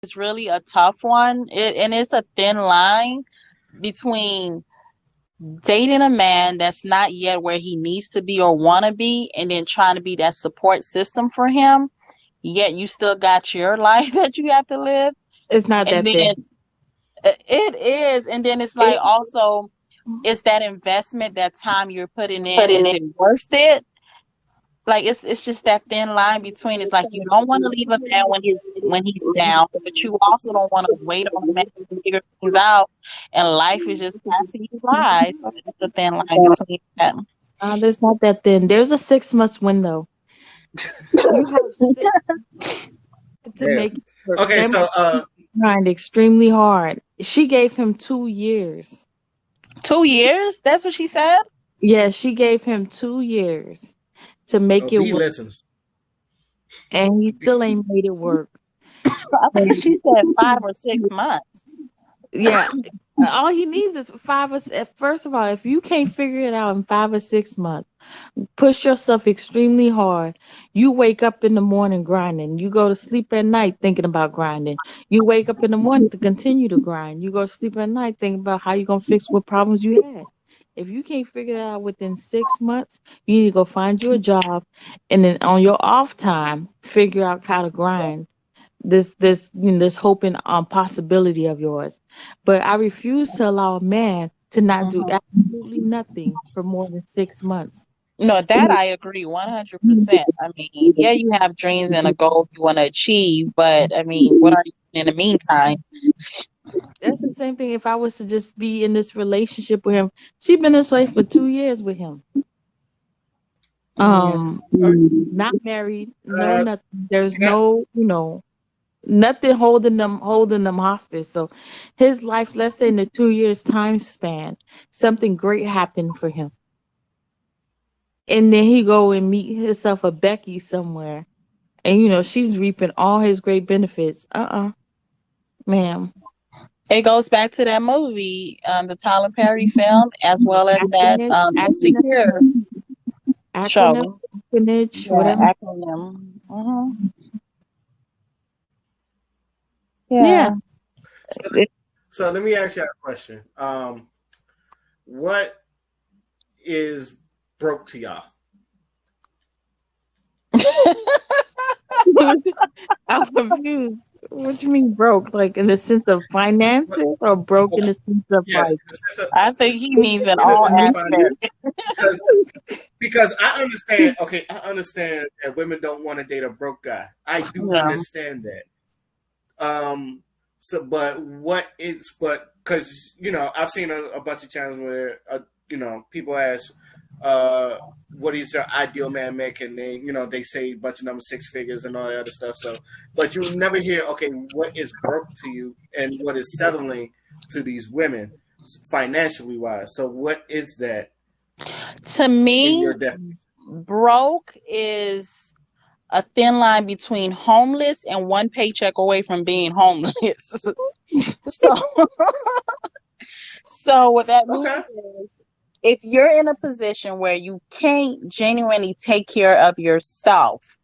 is really a tough one. And it's a thin line between dating a man that's not yet where he needs to be or want to be, and then trying to be that support system for him. Yet you still got your life that you have to live. It's not And that then thin. it is. And then it's like also, it's that investment, that time you're putting in. Is it worth it? Like it's just that thin line between. It's like you don't want to leave a man when he's down, but you also don't want to wait on a man to figure things out, and life is just passing you by. So it's a thin line between that. There's not that thin. There's a 6 months window. You have 6 months to Yeah. make it work. Okay, That so man grind extremely hard. She gave him 2 years. 2 years? That's what she said. Yeah, she gave him 2 years to make it B work, listens. and he still ain't made it work. I think she said 5 or 6 months. Yeah, all he needs is first of all, if you can't figure it out in 5 or 6 months, push yourself extremely hard. You wake up in the morning grinding. You go to sleep at night thinking about grinding. You wake up in the morning to continue to grind. You go to sleep at night thinking about how you're gonna fix what problems you had. If you can't figure that out within 6 months, you need to go find you a job, and then on your off time, figure out how to grind this hope and possibility of yours. But I refuse to allow a man to not do Hmm. absolutely nothing for more than 6 months. No, that I agree 100%. I mean, yeah, you have dreams and a goal you want to achieve, but I mean, what are you doing in the meantime? That's the same thing if I was to just be in this relationship with him. She's been this way for 2 years with him. Yeah. Not married, no Uh, nothing. There's yeah. no, nothing holding them hostage. So his life, let's say in the 2 years time span, something great happened for him. And then he go and meet himself a Becky somewhere. And she's reaping all his great benefits. Ma'am. It goes back to that movie, the Tyler Perry film, as well as that Acronym, acronym, Insecure acronym, show. acronym, Yeah, whatever. acronym. Yeah. Yeah. So, so let me ask you a question. What is broke to y'all? I'm confused. What you mean broke? Like in the sense of What, finances, or broke in the sense of yes, like I think he means in in a all sense of me? finance, aspects. because because I understand. Okay, I understand that women don't want to date a broke guy. I do Yeah. understand that. So, but what is but because I've seen a bunch of channels where people ask, uh, what is your ideal man make, and they say a bunch of numbers, six figures, and all that other stuff. So, but you never hear, okay, what is broke to you, and what is settling to these women financially wise. So, what is that To in me, your definition? broke is a thin line between homeless and one paycheck away from being homeless. So, so what that means Okay. is, if you're in a position where you can't genuinely take care of yourself,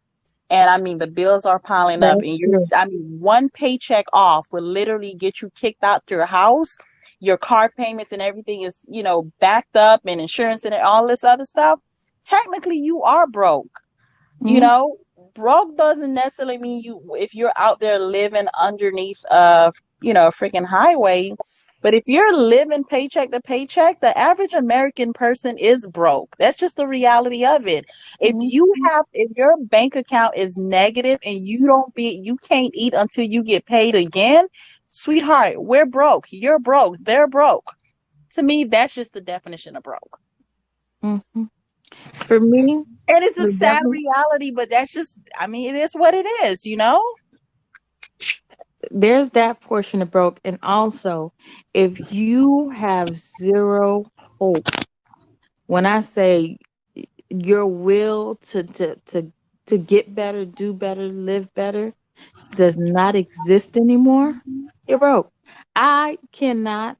and I mean the bills are piling up, That's and true. I mean one paycheck off would literally get you kicked out your house, your car payments and everything is, backed up, and insurance and all this other stuff. Technically, you are broke. You Mhm. know, broke doesn't necessarily mean you, if you're out there living underneath a, a freaking highway. But if you're living paycheck to paycheck, the average American person is broke. That's just the reality of it. Mhm. If your bank account is negative and you can't eat until you get paid again, sweetheart, we're broke. You're broke. They're broke. To me, that's just the definition of broke. Mhm. For me, And it's a the sad devil, reality, but that's just, I mean, it is what it is. there's that portion of broke, and also if you have zero hope, when I say your will to get better, do better, live better does not exist anymore, you're broke. I cannot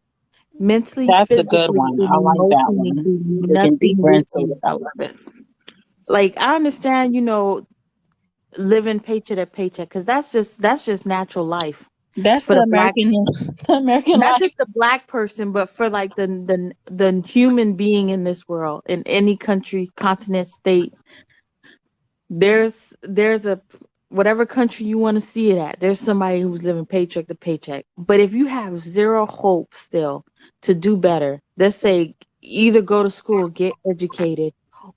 mentally, That's a good physically, one. and I like that emotionally one. do Digging nothing deeper with into you. it. I love it. Like I understand, living paycheck to paycheck, because that's just natural life. That's for the the black, American, the American not life. just the black person, but for like the human being in this world, in any country, continent, state. There's a whatever country you want to see it at. There's somebody who's living paycheck to paycheck. But if you have zero hope still to do better, let's say either go to school, get educated,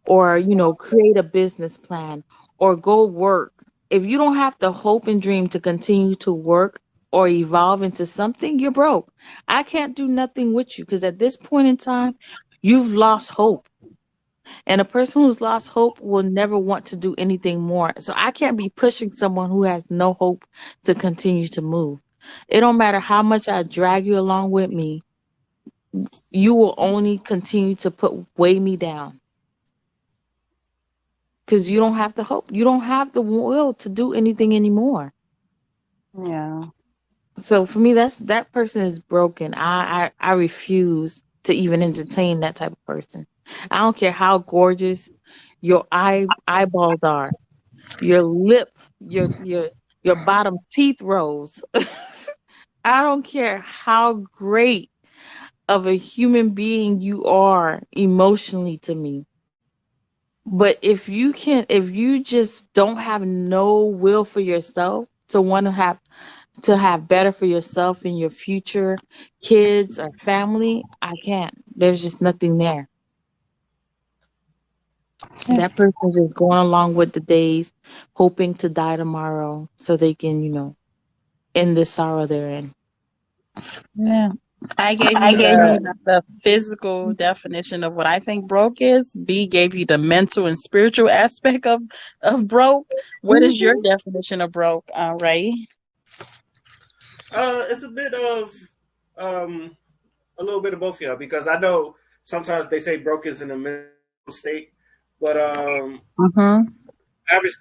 or create a business plan, or go work. If you don't have the hope and dream to continue to work or evolve into something, you're broke. I can't do nothing with you because at this point in time, you've lost hope. And a person who's lost hope will never want to do anything more. So I can't be pushing someone who has no hope to continue to move. It don't matter how much I drag you along with me, you will only continue to weigh me down. Because you don't have the hope. You don't have the will to do anything anymore. Yeah. So for me, that person is broken. I refuse to even entertain that type of person. I don't care how gorgeous your eyeballs are, your lip, your bottom teeth rows. I don't care how great of a human being you are emotionally to me. But if you just don't have no will for yourself to want to have better for yourself and your future kids or family, I can't. There's just nothing there. That person just going along with the days, hoping to die tomorrow so they can, end the sorrow they're in. Yeah. I gave you the physical definition of what I think broke is. B gave you the mental and spiritual aspect of broke. What is your definition of broke, Ray? It's a bit of a little bit of both here because I know sometimes they say broke is in a mental state, but average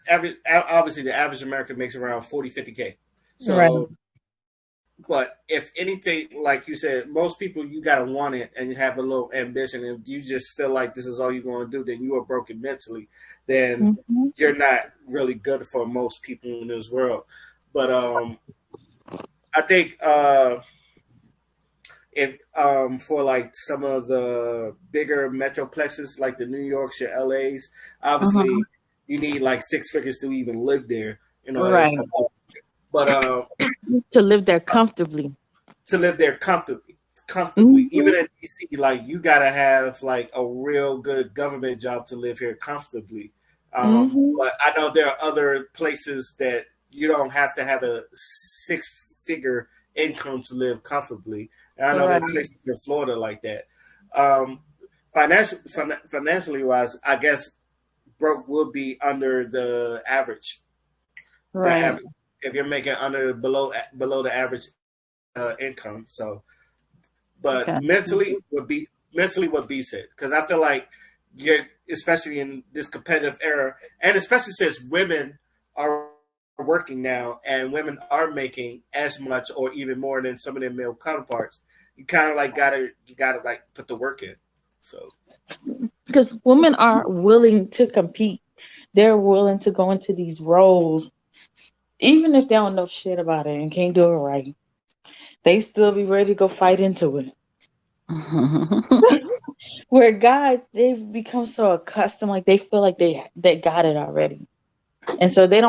obviously the average American makes around 40-50K. So Right. but if anything, like you said, most people you gotta want it and you have a little ambition and you just feel like this is all you're gonna do, then you are broken mentally, then you're not really good for most people in this world. But I think if for like some of the bigger metroplexes like the New Yorks or LAs, obviously you need like six figures to even live there, Right. But To live there comfortably. Even in DC, like you gotta have like a real good government job to live here comfortably. But I know there are other places that you don't have to have a six-figure income to live comfortably. And I know there are places in Florida like that. Financially wise, I guess broke would be under the average. Right. If you're making below the average income. So, but mentally what B said, because I feel like you're, especially in this competitive era, and especially since women are working now and women are making as much or even more than some of their male counterparts, you kind of like gotta like put the work in. So, because women are willing to compete, they're willing to go into these roles, even if they don't know shit about it and can't do it right. They still be ready to go fight into it. Where guys, they've become so accustomed, like they feel like they got it already, and so they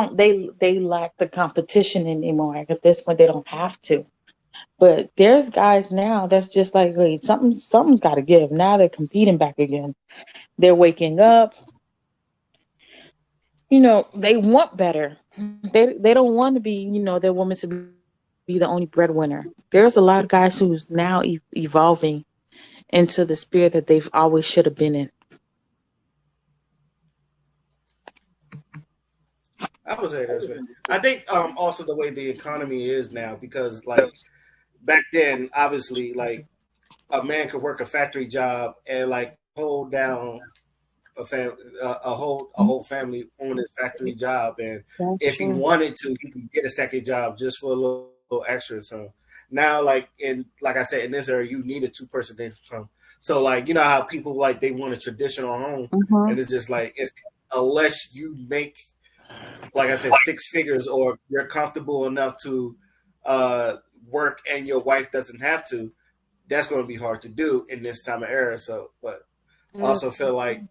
lack the competition anymore. Like at this point, they don't have to. But there's guys now that's just like, wait, something's got to give. Now they're competing back again. They're waking up. They want better. They don't want to be, their woman to be the only breadwinner. There's a lot of guys who's now evolving into the spirit that they've always should have been in. I would say that's right. I think also the way the economy is now, because like back then, obviously, like a man could work a factory job and like hold down a whole family on his factory job, and if he wanted to, he could get a second job just for a little extra. So now, like I said, in this era, you need a 2-person income. So like how people like they want a traditional home, and it's just like unless you make, like I said, 6 figures or you're comfortable enough to work and your wife doesn't have to, that's going to be hard to do in this time of era. So, but I also feel like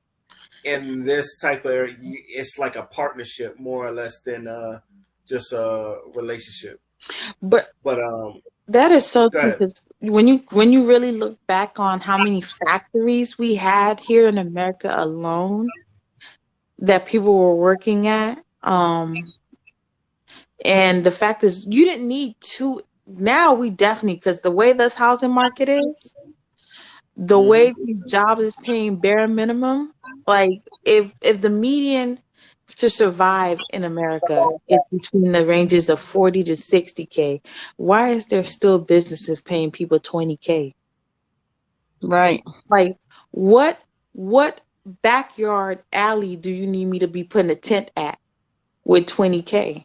in this type of era, it's like a partnership more or less than just a relationship. But that is so true, because when you really look back on how many factories we had here in America alone that people were working at, and the fact is you didn't need two. Now we definitely, because the way this housing market is, the way jobs is paying bare minimum, like if the median to survive in America is between the ranges of 40 to 60K, why is there still businesses paying people 20K? Right. Like what backyard alley do you need me to be putting a tent at with 20K?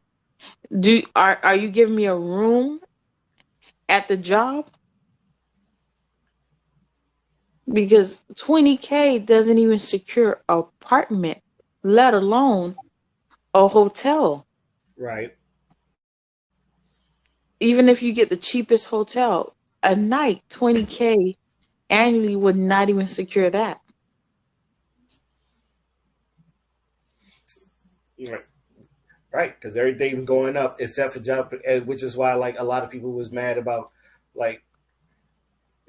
Are you giving me a room at the job? Because 20K doesn't even secure an apartment, let alone a hotel. Right. Even if you get the cheapest hotel, a night, 20K annually would not even secure that. Right, because everything's going up except for job, which is why like a lot of people was mad about like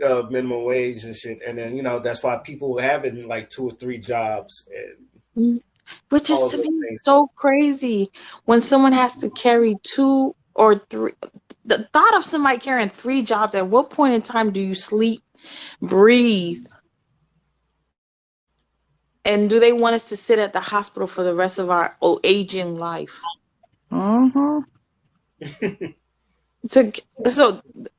minimum wage and shit, and then that's why people were having like 2 or 3 jobs, and which is to me so crazy when someone has to carry 2 or 3. The thought of somebody carrying 3 jobs, at what point in time do you sleep, breathe? And do they want us to sit at the hospital for the rest of our aging life? So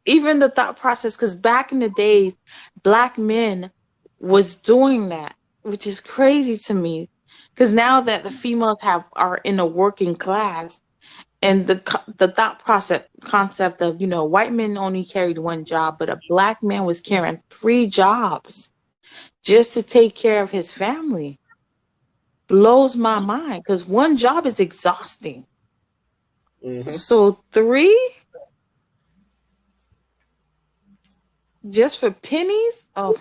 even the thought process, because back in the days, Black men was doing that, which is crazy to me. Because now that the females are in a working class, and the thought concept of white men only carried 1 job, but a Black man was carrying 3 jobs just to take care of his family, blows my mind, because 1 job is exhausting. So 3 just for pennies? Oh,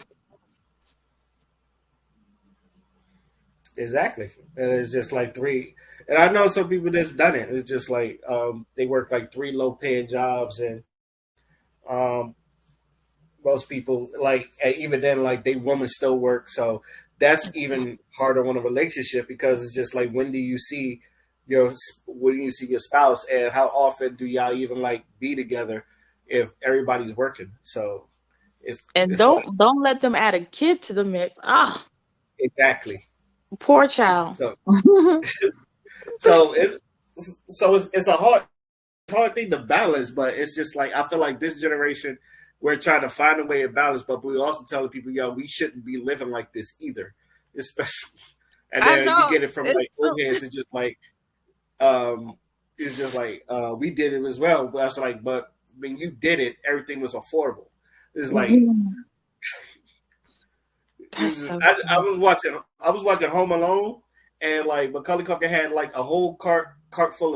exactly. And it's just like 3. And I know some people that's done it. It's just like they work like 3 low-paying jobs, and most people like even then like they women still work. So that's even harder on a relationship, because it's just like when do you see your spouse, and how often do y'all even like be together if everybody's working? So don't let them add a kid to the mix. Exactly. Poor child. So it's a hard thing to balance, but it's just like I feel like this generation, we're trying to find a way to balance, but we're also telling people, we shouldn't be living like this either. Especially, and then you get it from like old heads. It's just like, we did it as well. But I was like, but when you did it, everything was affordable. It's like, I was watching Home Alone, and like Macaulay Culkin had like a whole cart full